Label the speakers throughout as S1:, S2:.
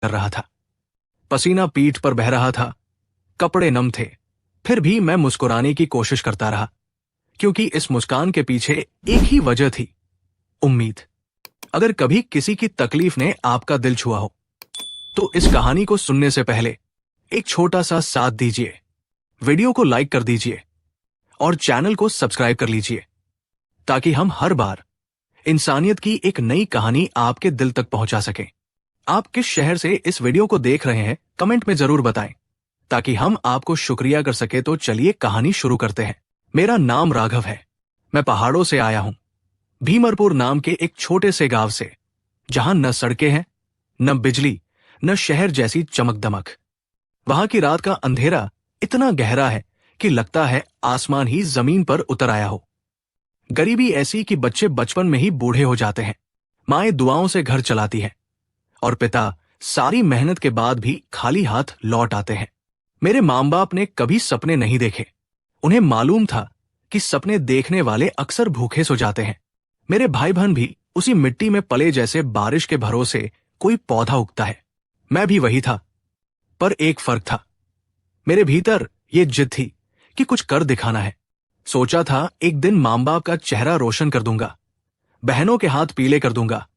S1: कर रहा था। पसीना पीठ पर बह रहा था, कपड़े नम थे, फिर भी मैं मुस्कुराने की कोशिश करता रहा, क्योंकि इस मुस्कान के पीछे एक ही वजह थी, उम्मीद। अगर कभी किसी की तकलीफ ने आपका दिल छुआ हो, तो इस कहानी को सुनने से पहले एक छोटा सा साथ दीजिए, वीडियो को लाइक कर दीजिए और चैनल को सब्सक्राइब कर लीजिए, ताकि हम हर बार इंसानियत की एक नई कहानी आपके दिल तक पहुंचा सकें। आप किस शहर से इस वीडियो को देख रहे हैं, कमेंट में जरूर बताएं, ताकि हम आपको शुक्रिया कर सके। तो चलिए कहानी शुरू करते हैं। मेरा नाम राघव है। मैं पहाड़ों से आया हूं, भीमरपुर नाम के एक छोटे से गांव से, जहां न सड़कें हैं, न बिजली, न शहर जैसी चमक दमक। वहां की रात का अंधेरा इतना गहरा है कि लगता है आसमान ही जमीन पर उतर आया हो। गरीबी ऐसी कि बच्चे बचपन में ही बूढ़े हो जाते हैं, माएं दुआओं से घर चलाती हैं और पिता सारी मेहनत के बाद भी खाली हाथ लौट आते हैं। मेरे मां बाप ने कभी सपने नहीं देखे। उन्हें मालूम था कि सपने देखने वाले अक्सर भूखे सो जाते हैं। मेरे भाई बहन भी उसी मिट्टी में पले, जैसे बारिश के भरोसे कोई पौधा उगता है। मैं भी वही था, पर एक फर्क था। मेरे भीतर ये जिद थी कि कुछ कर दिखाना है। सोचा था एक दिन मां बाप का चेहरा रोशन कर दूंगा, बहनों के हाथ पीले कर दूंगा,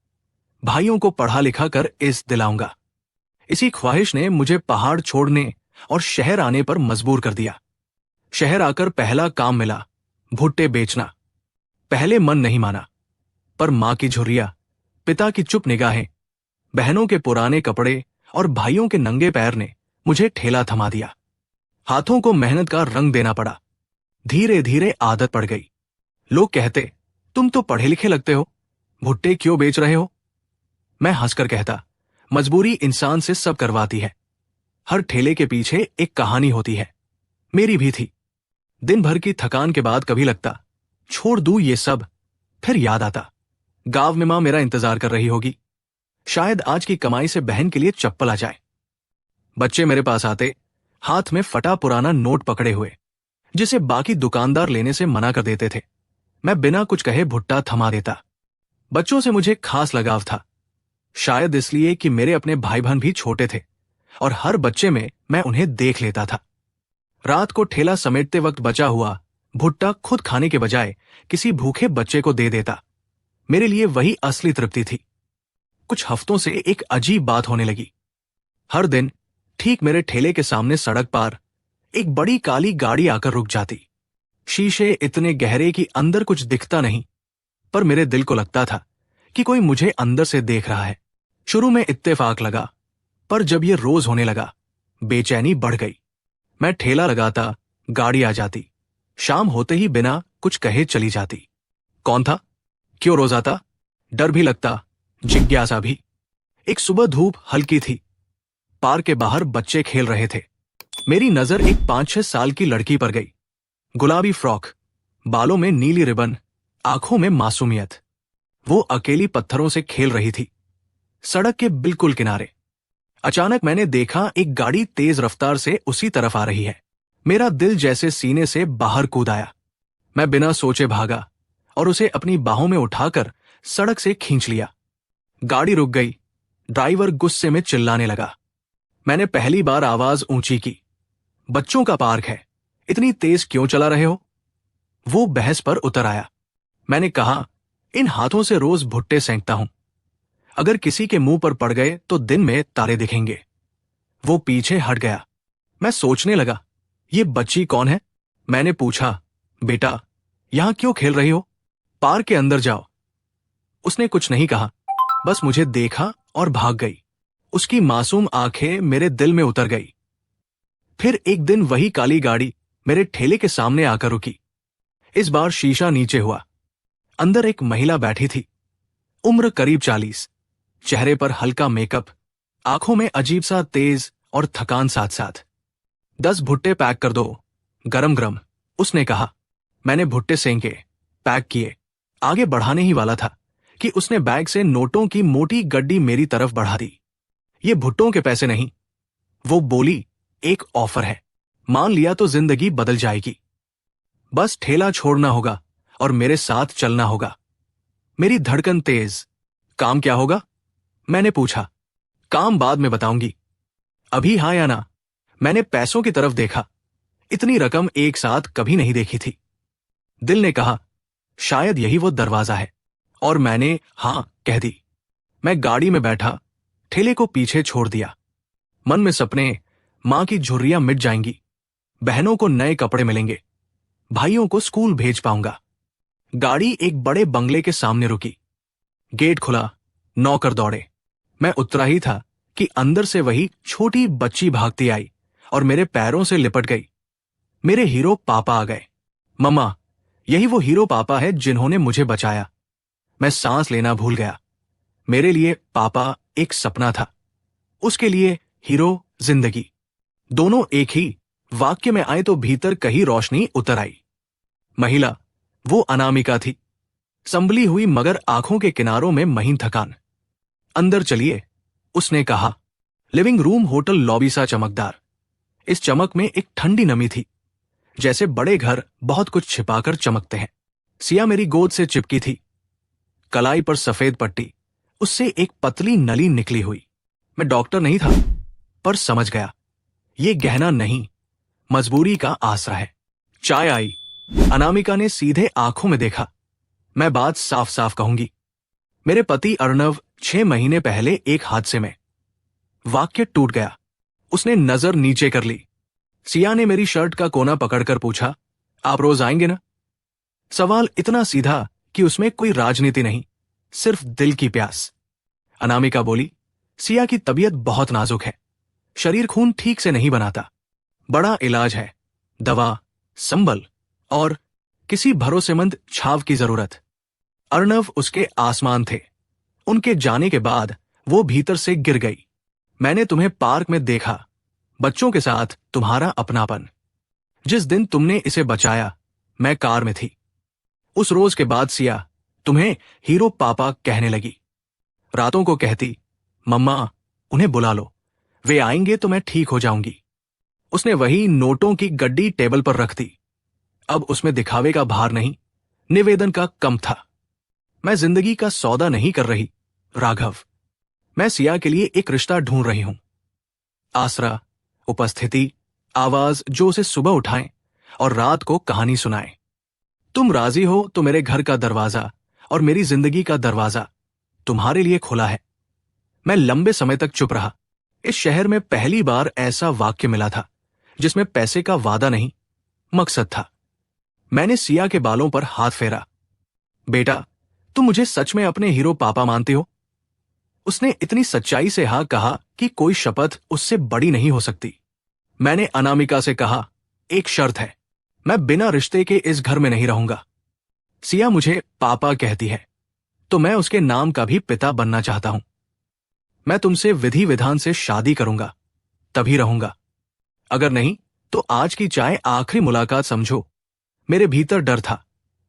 S1: भाइयों को पढ़ा लिखा कर इज्जत दिलाऊंगा। इसी ख्वाहिश ने मुझे पहाड़ छोड़ने और शहर आने पर मजबूर कर दिया। शहर आकर पहला काम मिला भुट्टे बेचना। पहले मन नहीं माना, पर मां की झुर्रियां, पिता की चुप निगाहें, बहनों के पुराने कपड़े और भाइयों के नंगे पैर ने मुझे ठेला थमा दिया। हाथों को मेहनत का रंग देना पड़ा। धीरे धीरे आदत पड़ गई। लोग कहते, तुम तो पढ़े लिखे लगते हो, भुट्टे क्यों बेच रहे हो? मैं हंसकर कहता, मजबूरी इंसान से सब करवाती है। हर ठेले के पीछे एक कहानी होती है। मेरी भी थी। दिन भर की थकान के बाद कभी लगता, छोड़ दूं ये सब। फिर याद आता, गांव में मां मेरा इंतजार कर रही होगी। शायद आज की कमाई से बहन के लिए चप्पल आ जाए। बच्चे मेरे पास आते, हाथ में फटा पुराना नोट पकड़े हुए, जिसे बाकी दुकानदार लेने से मना कर देते थे। मैं बिना कुछ कहे भुट्टा थमा देता। बच्चों से मुझे खास लगाव था, शायद इसलिए कि मेरे अपने भाई बहन भी छोटे थे और हर बच्चे में मैं उन्हें देख लेता था। रात को ठेला समेटते वक्त बचा हुआ भुट्टा खुद खाने के बजाय किसी भूखे बच्चे को दे देता। मेरे लिए वही असली तृप्ति थी। कुछ हफ्तों से एक अजीब बात होने लगी। हर दिन ठीक मेरे ठेले के सामने सड़क पार एक बड़ी काली गाड़ी आकर रुक जाती। शीशे इतने गहरे कि अंदर कुछ दिखता नहीं, पर मेरे दिल को लगता था कि कोई मुझे अंदर से देख रहा है। शुरू में इत्तेफाक लगा, पर जब यह रोज होने लगा, बेचैनी बढ़ गई। मैं ठेला लगाता, गाड़ी आ जाती, शाम होते ही बिना कुछ कहे चली जाती। कौन था? क्यों रोज आता? डर भी लगता, जिज्ञासा भी। एक सुबह धूप हल्की थी। पार्क के बाहर बच्चे खेल रहे थे। मेरी नजर एक 5-6 साल की लड़की पर गई। गुलाबी फ्रॉक, बालों में नीली रिबन, आंखों में मासूमियत। वो अकेली पत्थरों से खेल रही थी, सड़क के बिल्कुल किनारे। अचानक मैंने देखा एक गाड़ी तेज रफ्तार से उसी तरफ आ रही है। मेरा दिल जैसे सीने से बाहर कूद आया। मैं बिना सोचे भागा और उसे अपनी बाहों में उठाकर सड़क से खींच लिया। गाड़ी रुक गई। ड्राइवर गुस्से में चिल्लाने लगा। मैंने पहली बार आवाज ऊंची की, बच्चों का पार्क है, इतनी तेज क्यों चला रहे हो? वो बहस पर उतर आया। मैंने कहा, इन हाथों से रोज भुट्टे सेंकता हूं, अगर किसी के मुंह पर पड़ गए तो दिन में तारे दिखेंगे। वो पीछे हट गया। मैं सोचने लगा, ये बच्ची कौन है? मैंने पूछा, बेटा यहां क्यों खेल रही हो? पार्क के अंदर जाओ। उसने कुछ नहीं कहा, बस मुझे देखा और भाग गई। उसकी मासूम आंखें मेरे दिल में उतर गई। फिर एक दिन वही काली गाड़ी मेरे ठेले के सामने आकर रुकी। इस बार शीशा नीचे हुआ। अंदर एक महिला बैठी थी, उम्र करीब 40, चेहरे पर हल्का मेकअप, आंखों में अजीब सा तेज और थकान साथ साथ। 10 भुट्टे पैक कर दो, गरम गरम, उसने कहा। मैंने भुट्टे सेंके, पैक किए, आगे बढ़ाने ही वाला था कि उसने बैग से नोटों की मोटी गड्डी मेरी तरफ बढ़ा दी। ये भुट्टों के पैसे नहीं, वो बोली, एक ऑफर है, मान लिया तो जिंदगी बदल जाएगी। बस ठेला छोड़ना होगा और मेरे साथ चलना होगा। मेरी धड़कन तेज। काम क्या होगा? मैंने पूछा। काम बाद में बताऊंगी। अभी हाँ या ना? मैंने पैसों की तरफ देखा। इतनी रकम एक साथ कभी नहीं देखी थी। दिल ने कहा, शायद यही वो दरवाजा है, और मैंने हाँ कह दी। मैं गाड़ी में बैठा, ठेले को पीछे छोड़ दिया। मन में सपने, मां की झुर्रियां मिट जाएंगी, बहनों को नए कपड़े मिलेंगे, भाइयों को स्कूल भेज पाऊंगा। गाड़ी एक बड़े बंगले के सामने रुकी। गेट खुला, नौकर दौड़े। मैं उतरा ही था कि अंदर से वही छोटी बच्ची भागती आई और मेरे पैरों से लिपट गई। मेरे हीरो पापा आ गए। मम्मा, यही वो हीरो पापा है जिन्होंने मुझे बचाया। मैं सांस लेना भूल गया। मेरे लिए पापा एक सपना था, उसके लिए हीरो जिंदगी। दोनों एक ही वाक्य में आए तो भीतर कहीं रोशनी उतर आई। महिला वो अनामिका थी, संभली हुई मगर आंखों के किनारों में महीन थकान। अंदर चलिए, उसने कहा। लिविंग रूम होटल लॉबी सा चमकदार। इस चमक में एक ठंडी नमी थी, जैसे बड़े घर बहुत कुछ छिपाकर चमकते हैं। सिया मेरी गोद से चिपकी थी, कलाई पर सफेद पट्टी, उससे एक पतली नली निकली हुई। मैं डॉक्टर नहीं था, पर समझ गया, ये गहना नहीं, मजबूरी का आसरा है। चाय आई। अनामिका ने सीधे आंखों में देखा। मैं बात साफ साफ कहूंगी। मेरे पति अर्णव 6 महीने पहले एक हादसे में। वाक्य टूट गया। उसने नजर नीचे कर ली। सिया ने मेरी शर्ट का कोना पकड़कर पूछा, आप रोज आएंगे ना? सवाल इतना सीधा कि उसमें कोई राजनीति नहीं, सिर्फ दिल की प्यास। अनामिका बोली, सिया की तबीयत बहुत नाजुक है, शरीर खून ठीक से नहीं बनाता। बड़ा इलाज है, दवा, संबल और किसी भरोसेमंद छाव की जरूरत। अर्णव उसके आसमान थे। उनके जाने के बाद वो भीतर से गिर गई। मैंने तुम्हें पार्क में देखा, बच्चों के साथ तुम्हारा अपनापन। जिस दिन तुमने इसे बचाया, मैं कार में थी। उस रोज के बाद सिया तुम्हें हीरो पापा कहने लगी। रातों को कहती, मम्मा उन्हें बुला लो, वे आएंगे तो मैं ठीक हो जाऊंगी। उसने वही नोटों की गड्डी टेबल पर रख दी। अब उसमें दिखावे का भार नहीं, निवेदन का कम था। मैं जिंदगी का सौदा नहीं कर रही राघव, मैं सिया के लिए एक रिश्ता ढूंढ रही हूं। आसरा, उपस्थिति, आवाज जो उसे सुबह उठाए और रात को कहानी सुनाए। तुम राजी हो तो मेरे घर का दरवाजा और मेरी जिंदगी का दरवाजा तुम्हारे लिए खुला है। मैं लंबे समय तक चुप रहा। इस शहर में पहली बार ऐसा वाक्य मिला था जिसमें पैसे का वादा नहीं, मकसद था। मैंने सिया के बालों पर हाथ फेरा। बेटा, तुम मुझे सच में अपने हीरो पापा मानती हो? उसने इतनी सच्चाई से हाँ कहा कि कोई शपथ उससे बड़ी नहीं हो सकती। मैंने अनामिका से कहा, एक शर्त है, मैं बिना रिश्ते के इस घर में नहीं रहूंगा। सिया मुझे पापा कहती है तो मैं उसके नाम का भी पिता बनना चाहता हूं। मैं तुमसे विधि विधान से शादी करूंगा, तभी रहूंगा। अगर नहीं तो आज की चाय आखिरी मुलाकात समझो। मेरे भीतर डर था।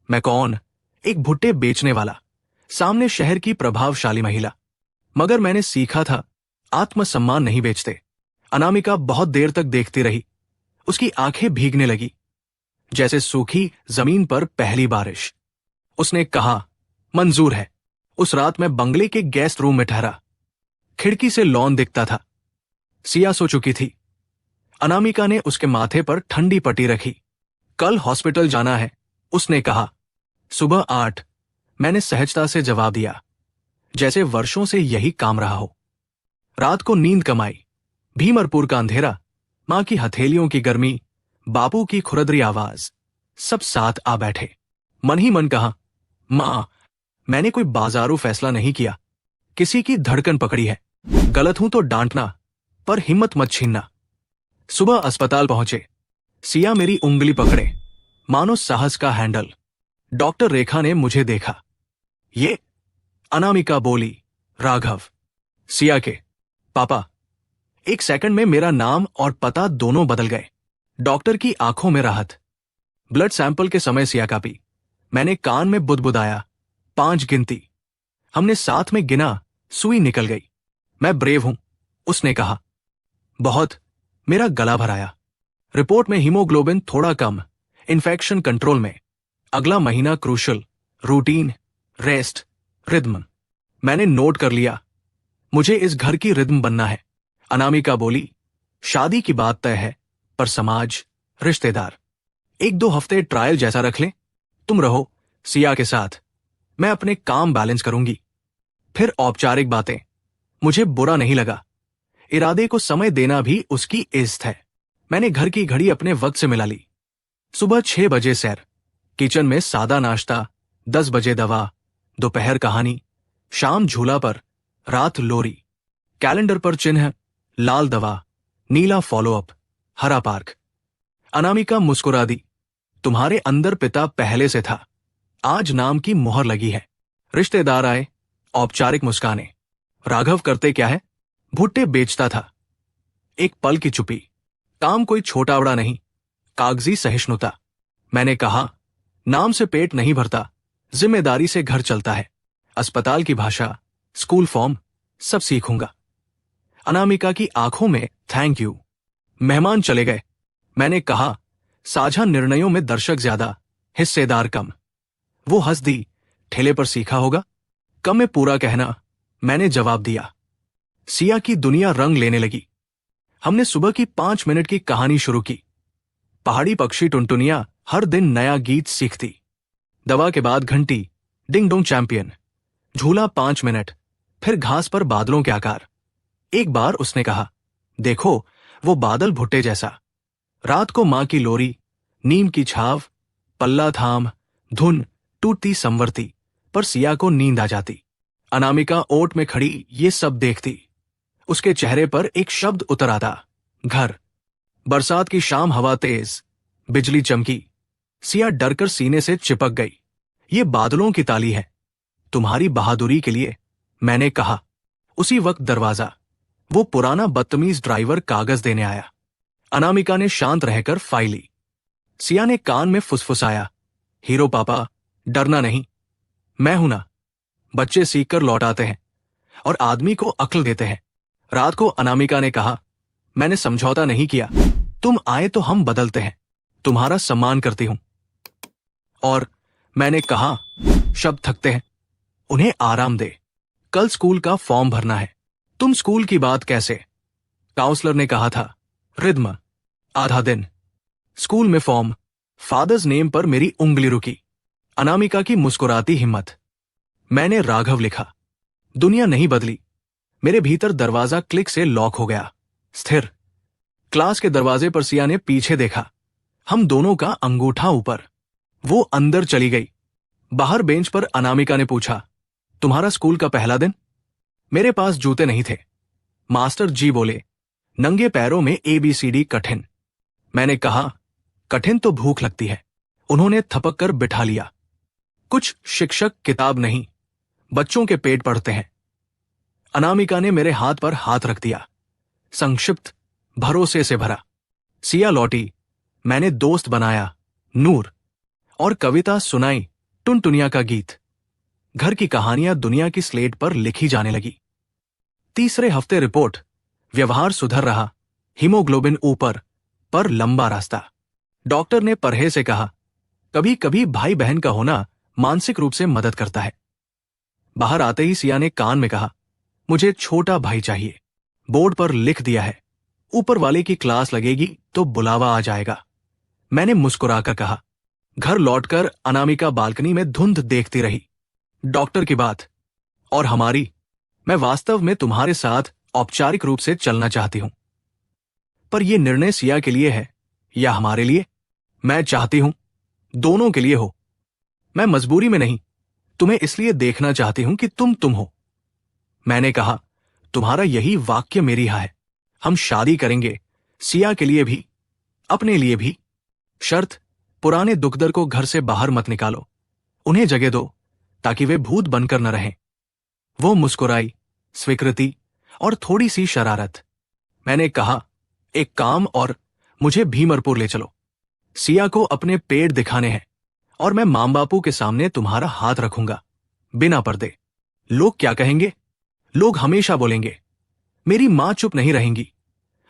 S1: मैं कौन? एक भुट्टे बेचने वाला, सामने शहर की प्रभावशाली महिला। मगर मैंने सीखा था, आत्मसम्मान नहीं बेचते। अनामिका बहुत देर तक देखती रही। उसकी आंखें भीगने लगी, जैसे सूखी जमीन पर पहली बारिश। उसने कहा, मंजूर है। उस रात मैं बंगले के गेस्ट रूम में ठहरा। खिड़की से लॉन दिखता था। सिया सो चुकी थी। अनामिका ने उसके माथे पर ठंडी पट्टी रखी। कल हॉस्पिटल जाना है, उसने कहा। सुबह 8। मैंने सहजता से जवाब दिया, जैसे वर्षों से यही काम रहा हो। रात को नींद कम आई। भीमरपुर का अंधेरा, मां की हथेलियों की गर्मी, बापू की खुरदरी आवाज, सब साथ आ बैठे। मन ही मन कहा, मां, मैंने कोई बाजारू फैसला नहीं किया, किसी की धड़कन पकड़ी है। गलत हूं तो डांटना, पर हिम्मत मत छीनना। सुबह अस्पताल पहुंचे। सिया मेरी उंगली पकड़े, मानो साहस का हैंडल। डॉक्टर रेखा ने मुझे देखा। ये? अनामिका बोली, राघव। सिया के पापा। एक सेकंड में मेरा नाम और पता दोनों बदल गए। डॉक्टर की आंखों में राहत। ब्लड सैंपल के समय सिया का पी। मैंने कान में बुदबुदाया, 5 गिनती। हमने साथ में गिना, सुई निकल गई। मैं ब्रेव हूं, उसने कहा। बहुत। मेरा गला भराया। रिपोर्ट में हीमोग्लोबिन थोड़ा कम, इन्फेक्शन कंट्रोल में। अगला महीना क्रूशल, रूटीन, रेस्ट, रिद्म। मैंने नोट कर लिया। मुझे इस घर की रिदम बनना है। अनामिका बोली, शादी की बात तय है, पर समाज, रिश्तेदार, 1-2 हफ्ते ट्रायल जैसा रख लें। तुम रहो सिया के साथ, मैं अपने काम बैलेंस करूंगी। फिर औपचारिक बातें। मुझे बुरा नहीं लगा। इरादे को समय देना भी उसकी इज्जत है। मैंने घर की घड़ी अपने वक्त से मिला ली। सुबह 6 बजे सैर, किचन में सादा नाश्ता, 10 बजे दवा, दोपहर कहानी, शाम झूला पर, रात लोरी। कैलेंडर पर चिन्ह, लाल दवा, नीला फॉलोअप, हरा पार्क। अनामिका मुस्कुरा दी। तुम्हारे अंदर पिता पहले से था, आज नाम की मोहर लगी है। रिश्तेदार आए, औपचारिक मुस्काने। राघव करते क्या है? भुट्टे बेचता था। एक पल की चुप्पी। काम कोई छोटा बड़ा नहीं, कागजी सहिष्णुता। मैंने कहा, नाम से पेट नहीं भरता, जिम्मेदारी से घर चलता है। अस्पताल की भाषा, स्कूल फॉर्म, सब सीखूंगा। अनामिका की आंखों में थैंक यू। मेहमान चले गए। मैंने कहा, साझा निर्णयों में दर्शक ज्यादा, हिस्सेदार कम। वो हंस दी। ठेले पर सीखा होगा। कम में पूरा कहना, मैंने जवाब दिया। सिया की दुनिया रंग लेने लगी। हमने सुबह की 5 मिनट की कहानी शुरू की। पहाड़ी पक्षी टुनटुनिया हर दिन नया गीत सीखती। दवा के बाद घंटी, डिंग डोंग चैंपियन। झूला 5 मिनट, फिर घास पर बादलों के आकार। एक बार उसने कहा, देखो वो बादल भुट्टे जैसा। रात को मां की लोरी, नीम की छाव, पल्ला थाम, धुन टूटती संवरती, पर सिया को नींद आ जाती। अनामिका ओट में खड़ी ये सब देखती। उसके चेहरे पर एक शब्द उतर आता, घर। बरसात की शाम, हवा तेज, बिजली चमकी। सिया डरकर सीने से चिपक गई। ये बादलों की ताली है, तुम्हारी बहादुरी के लिए, मैंने कहा। उसी वक्त दरवाजा। वो पुराना बदतमीज ड्राइवर कागज देने आया। अनामिका ने शांत रहकर फाइल ली। सिया ने कान में फुसफुसाया, हीरो पापा, डरना नहीं, मैं हूं ना। बच्चे सीखकर लौट आते हैं और आदमी को अक्ल देते हैं। रात को अनामिका ने कहा, मैंने समझौता नहीं किया, तुम आए तो हम बदलते हैं। तुम्हारा सम्मान करती हूं। और मैंने कहा, शब्द थकते हैं, उन्हें आराम दे। कल स्कूल का फॉर्म भरना है। तुम स्कूल की बात कैसे? काउंसलर ने कहा था, रिद्म, आधा दिन। स्कूल में फॉर्म, फादर्स नेम पर मेरी उंगली रुकी। अनामिका की मुस्कुराती हिम्मत। मैंने राघव लिखा। दुनिया नहीं बदली। मेरे भीतर दरवाजा क्लिक से लॉक हो गया, स्थिर। क्लास के दरवाजे पर सिया ने पीछे देखा। हम दोनों का अंगूठा ऊपर। वो अंदर चली गई। बाहर बेंच पर अनामिका ने पूछा, तुम्हारा स्कूल का पहला दिन? मेरे पास जूते नहीं थे। मास्टर जी बोले, नंगे पैरों में ABCD कठिन। मैंने कहा, कठिन तो भूख लगती है। उन्होंने थपक कर बिठा लिया। कुछ शिक्षक किताब नहीं, बच्चों के पेट पढ़ते हैं। अनामिका ने मेरे हाथ पर हाथ रख दिया, संक्षिप्त, भरोसे से भरा। सिया लौटी। मैंने दोस्त बनाया, नूर, और कविता सुनाई, टुनटुनिया का गीत। घर की कहानियां दुनिया की स्लेट पर लिखी जाने लगी। तीसरे हफ्ते रिपोर्ट, व्यवहार सुधर रहा, हीमोग्लोबिन ऊपर, पर लंबा रास्ता। डॉक्टर ने परहेज से कहा, कभी कभी भाई बहन का होना मानसिक रूप से मदद करता है। बाहर आते ही सिया ने कान में कहा, मुझे छोटा भाई चाहिए। बोर्ड पर लिख दिया है, ऊपर वाले की क्लास लगेगी तो बुलावा आ जाएगा। मैंने मुस्कुराकर कहा। घर लौटकर अनामिका बालकनी में धुंध देखती रही। डॉक्टर की बात और हमारी, मैं वास्तव में तुम्हारे साथ औपचारिक रूप से चलना चाहती हूं। पर यह निर्णय सिया के लिए है या हमारे लिए? मैं चाहती हूं दोनों के लिए हो। मैं मजबूरी में नहीं, तुम्हें इसलिए देखना चाहती हूं कि तुम हो। मैंने कहा, तुम्हारा यही वाक्य मेरी है। हम शादी करेंगे, सिया के लिए भी, अपने लिए भी। शर्त, पुराने दुखदर को घर से बाहर मत निकालो। उन्हें जगह दो ताकि वे भूत बनकर न रहें। वो मुस्कुराई, स्वीकृति और थोड़ी सी शरारत। मैंने कहा, एक काम और, मुझे भीमरपुर ले चलो। सिया को अपने पेड़ दिखाने हैं और मैं मां बापू के सामने तुम्हारा हाथ रखूंगा, बिना पर्दे। लोग क्या कहेंगे? लोग हमेशा बोलेंगे। मेरी मां चुप नहीं रहेंगी,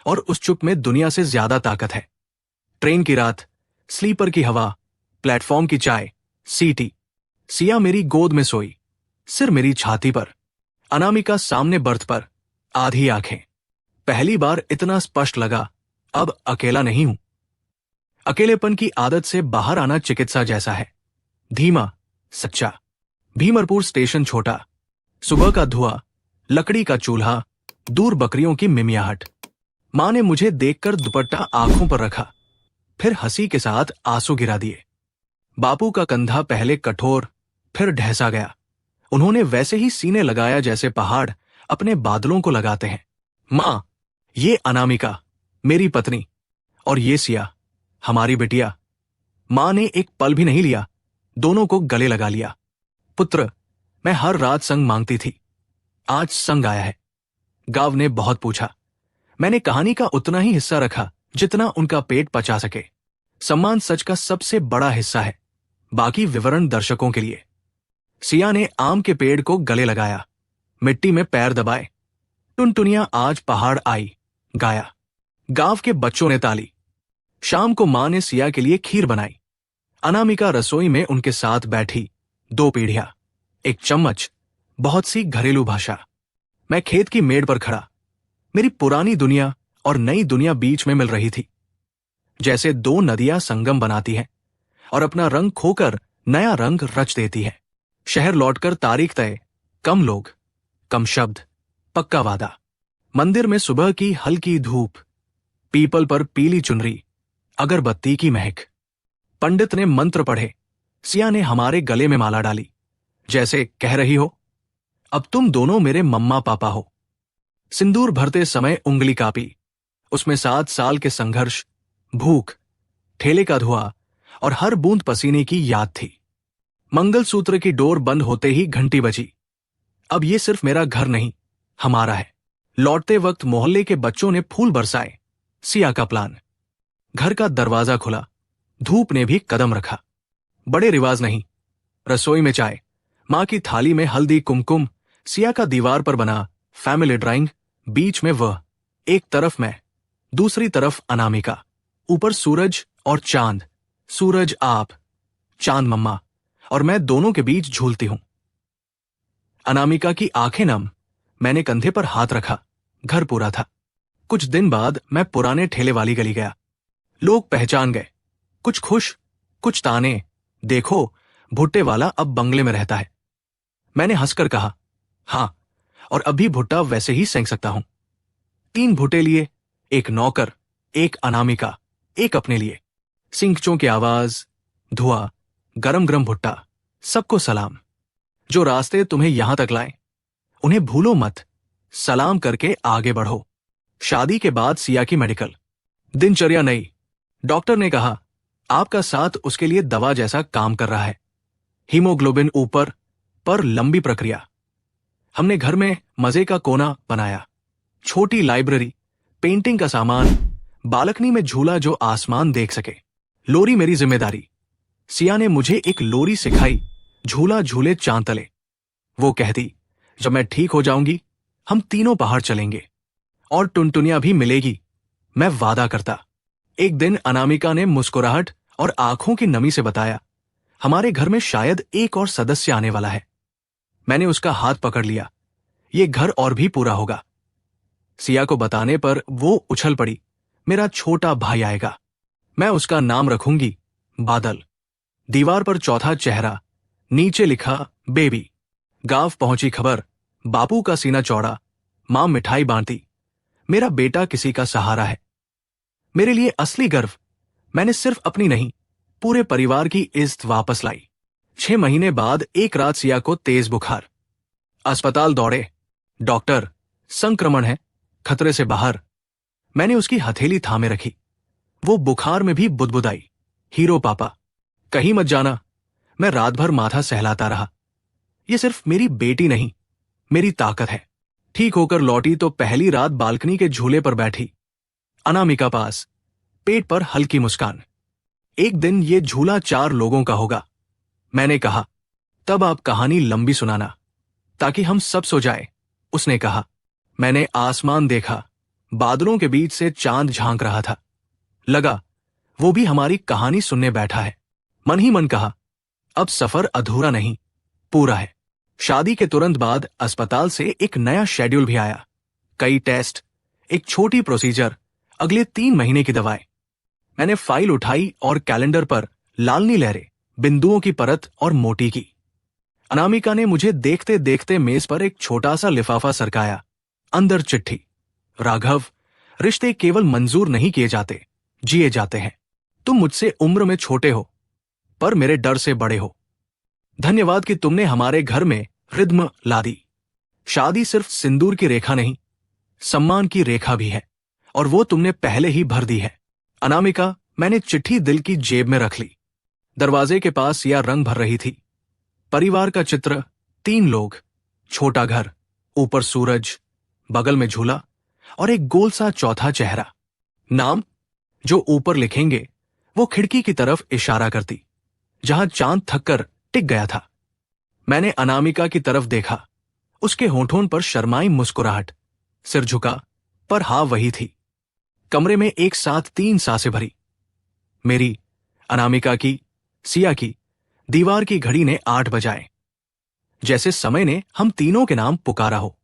S1: और उस चुप में दुनिया से ज्यादा ताकत है। ट्रेन की रात, स्लीपर की हवा, प्लेटफॉर्म की चाय, सीटी। सिया मेरी गोद में सोई, सिर मेरी छाती पर, अनामिका सामने बर्थ पर, आधी आंखें। पहली बार इतना स्पष्ट लगा, अब अकेला नहीं हूं। अकेलेपन की आदत से बाहर आना चिकित्सा जैसा है, धीमा, सच्चा। भीमरपुर स्टेशन छोटा, सुबह का धुआं, लकड़ी का चूल्हा, दूर बकरियों की मिमियाहट। मां ने मुझे देखकर दुपट्टा आंखों पर रखा, फिर हंसी के साथ आंसू गिरा दिए। बापू का कंधा पहले कठोर, फिर ढहसा गया। उन्होंने वैसे ही सीने लगाया जैसे पहाड़ अपने बादलों को लगाते हैं। मां, ये अनामिका, मेरी पत्नी, और ये सिया, हमारी बिटिया। मां ने एक पल भी नहीं लिया, दोनों को गले लगा लिया। पुत्र, मैं हर रात संग मांगती थी, आज संग आया है। गांव ने बहुत पूछा। मैंने कहानी का उतना ही हिस्सा रखा जितना उनका पेट पचा सके। सम्मान सच का सबसे बड़ा हिस्सा है, बाकी विवरण दर्शकों के लिए। सिया ने आम के पेड़ को गले लगाया, मिट्टी में पैर दबाए। टुनटुनिया आज पहाड़ आई, गाया। गांव के बच्चों ने ताली। शाम को मां ने सिया के लिए खीर बनाई। अनामिका रसोई में उनके साथ बैठी। 2 पीढ़ियां, एक चम्मच, बहुत सी घरेलू भाषा। मैं खेत की मेड़ पर खड़ा, मेरी पुरानी दुनिया और नई दुनिया बीच में मिल रही थी। जैसे 2 नदियां संगम बनाती हैं और अपना रंग खोकर नया रंग रच देती हैं। शहर लौटकर तारीख तय, कम लोग, कम शब्द, पक्का वादा। मंदिर में सुबह की हल्की धूप, पीपल पर पीली चुनरी, अगरबत्ती की महक। पंडित ने मंत्र पढ़े, सिया ने हमारे गले में माला डाली, जैसे कह रही हो, अब तुम दोनों मेरे मम्मा पापा हो। सिंदूर भरते समय उंगली कापी, उसमें 7 साल के संघर्ष, भूख, ठेले का धुआं और हर बूंद पसीने की याद थी। मंगलसूत्र की डोर बंद होते ही घंटी बजी। अब ये सिर्फ मेरा घर नहीं, हमारा है। लौटते वक्त मोहल्ले के बच्चों ने फूल बरसाए। सिया का प्लान। घर का दरवाजा खुला, धूप ने भी कदम रखा। बड़े रिवाज नहीं, रसोई में चाय, मां की थाली में हल्दी कुमकुम, सिया का दीवार पर बना फैमिली ड्राइंग, बीच में वह, एक तरफ मैं, दूसरी तरफ अनामिका, ऊपर सूरज और चांद, सूरज आप, चांद मम्मा, और मैं दोनों के बीच झूलती हूं। अनामिका की आंखें नम, मैंने कंधे पर हाथ रखा। घर पूरा था। कुछ दिन बाद मैं पुराने ठेले वाली गली गया। लोग पहचान गए, कुछ खुश, कुछ ताने, देखो भुट्टे वाला अब बंगले में रहता है। मैंने हंसकर कहा, हां, और अब भी भुट्टा वैसे ही सेंक सकता हूं। 3 भुट्टे लिए, एक नौकर, एक अनामिका, एक अपने लिए। सिंकचों की आवाज, धुआं, गरम गरम भुट्टा, सबको सलाम। जो रास्ते तुम्हें यहां तक लाए, उन्हें भूलो मत, सलाम करके आगे बढ़ो। शादी के बाद सिया की मेडिकल दिनचर्या नई। डॉक्टर ने कहा, आपका साथ उसके लिए दवा जैसा काम कर रहा है। हीमोग्लोबिन ऊपर, पर लंबी प्रक्रिया। हमने घर में मजे का कोना बनाया, छोटी लाइब्रेरी, पेंटिंग का सामान, बालकनी में झूला जो आसमान देख सके। लोरी मेरी जिम्मेदारी। सिया ने मुझे एक लोरी सिखाई, झूला झूले चांद तले। वो कहती, जब मैं ठीक हो जाऊंगी हम तीनों पहाड़ चलेंगे और टुनटुनिया भी मिलेगी, मैं वादा करता। एक दिन अनामिका ने मुस्कुराहट और आंखों की नमी से बताया, हमारे घर में शायद एक और सदस्य आने वाला है। मैंने उसका हाथ पकड़ लिया, ये घर और भी पूरा होगा। सिया को बताने पर वो उछल पड़ी, मेरा छोटा भाई आएगा, मैं उसका नाम रखूंगी बादल। दीवार पर चौथा चेहरा, नीचे लिखा बेबी। गांव पहुंची खबर, बापू का सीना चौड़ा, मां मिठाई बांटती, मेरा बेटा किसी का सहारा है। मेरे लिए असली गर्व, मैंने सिर्फ अपनी नहीं, पूरे परिवार की इज्जत वापस लाई। 6 महीने बाद एक रात सिया को तेज बुखार। अस्पताल दौड़े, डॉक्टर, संक्रमण है, खतरे से बाहर। मैंने उसकी हथेली थामे रखी। वो बुखार में भी बुदबुदाई, हीरो पापा, कहीं मत जाना। मैं रात भर माथा सहलाता रहा। ये सिर्फ मेरी बेटी नहीं, मेरी ताकत है। ठीक होकर लौटी तो पहली रात बालकनी के झूले पर बैठी, अनामिका पास, पेट पर हल्की मुस्कान। एक दिन ये झूला 4 लोगों का होगा, मैंने कहा। तब आप कहानी लंबी सुनाना, ताकि हम सब सो जाए। उसने कहा। मैंने आसमान देखा, बादलों के बीच से चांद झांक रहा था। लगा वो भी हमारी कहानी सुनने बैठा है। मन ही मन कहा, अब सफर अधूरा नहीं, पूरा है। शादी के तुरंत बाद अस्पताल से एक नया शेड्यूल भी आया। कई टेस्ट, एक छोटी प्रोसीजर, अगले 3 महीने की दवाएं। मैंने फाइल उठाई और कैलेंडर पर लालनी लहरें, बिंदुओं की परत और मोटी की। अनामिका ने मुझे देखते देखते मेज पर एक छोटा सा लिफाफा सरकाया। अंदर चिट्ठी। राघव, रिश्ते केवल मंजूर नहीं किए जाते, जिए जाते हैं। तुम मुझसे उम्र में छोटे हो, पर मेरे डर से बड़े हो। धन्यवाद कि तुमने हमारे घर में रिद्म ला दी। शादी सिर्फ सिंदूर की रेखा नहीं, सम्मान की रेखा भी है, और वो तुमने पहले ही भर दी है। अनामिका, मैंने चिट्ठी दिल की जेब में रख ली। दरवाजे के पास सिया रंग भर रही थी। परिवार का चित्र, 3 लोग, छोटा घर, ऊपर सूरज, बगल में झूला और एक गोल सा चौथा चेहरा। नाम जो ऊपर लिखेंगे वो खिड़की की तरफ इशारा करती, जहां चांद थककर टिक गया था। मैंने अनामिका की तरफ देखा। उसके होठों पर शर्माई मुस्कुराहट, सिर झुका, पर हाँ वही थी। कमरे में एक साथ 3 सांसें भरी। मेरी, अनामिका की, सिया की। दीवार की घड़ी ने 8 बजाए, जैसे समय ने हम तीनों के नाम पुकारा हो।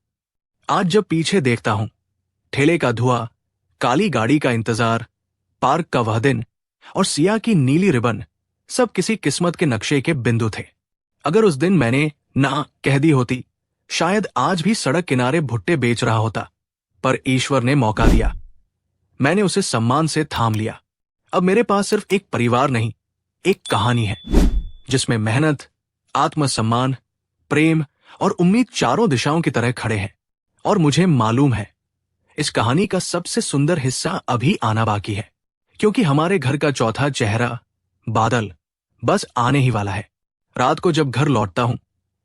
S1: आज जब पीछे देखता हूं, ठेले का धुआं, काली गाड़ी का इंतजार, पार्क का वह दिन और सिया की नीली रिबन, सब किसी किस्मत के नक्शे के बिंदु थे। अगर उस दिन मैंने ना कह दी होती, शायद आज भी सड़क किनारे भुट्टे बेच रहा होता। पर ईश्वर ने मौका दिया। मैंने उसे सम्मान से थाम लिया। अब मेरे पास सिर्फ एक परिवार नहीं, एक कहानी है, जिसमें मेहनत, आत्मसम्मान, प्रेम और उम्मीद चारों दिशाओं की तरह खड़े हैं। और मुझे मालूम है, इस कहानी का सबसे सुंदर हिस्सा अभी आना बाकी है, क्योंकि हमारे घर का चौथा चेहरा, बादल, बस आने ही वाला है। रात को जब घर लौटता हूं,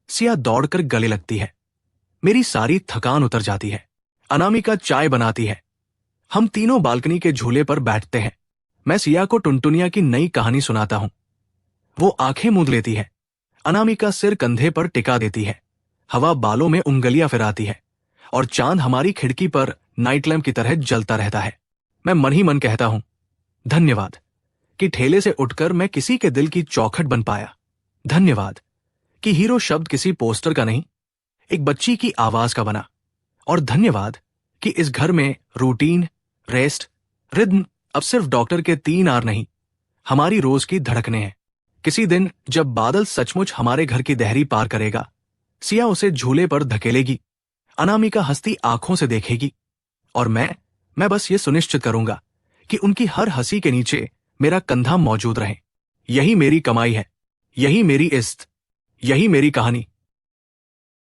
S1: सिया दौड़कर गले लगती है। मेरी सारी थकान उतर जाती है। अनामिका चाय बनाती है। हम तीनों बालकनी के झूले पर बैठते हैं। मैं सिया को टुनटुनिया की नई कहानी सुनाता हूं। वो आंखें मूंद लेती है। अनामिका सिर कंधे पर टिका देती है। हवा बालों में उंगलियां फिराती है और चांद हमारी खिड़की पर नाइट लैंप की तरह जलता रहता है। मैं मन ही मन कहता हूं, धन्यवाद कि ठेले से उठकर मैं किसी के दिल की चौखट बन पाया। धन्यवाद कि हीरो शब्द किसी पोस्टर का नहीं, एक बच्ची की आवाज का बना। और धन्यवाद कि इस घर में रूटीन, रेस्ट, रिद्म अब सिर्फ डॉक्टर के 3 आर नहीं, हमारी रोज की धड़कने हैं। किसी दिन जब बादल सचमुच हमारे घर की देहरी पार करेगा, सिया उसे झूले पर धकेलेगी, अनामिका हंसती आंखों से देखेगी, और मैं बस ये सुनिश्चित करूंगा कि उनकी हर हंसी के नीचे मेरा कंधा मौजूद रहे। यही मेरी कमाई है, यही मेरी इज्जत, यही मेरी कहानी।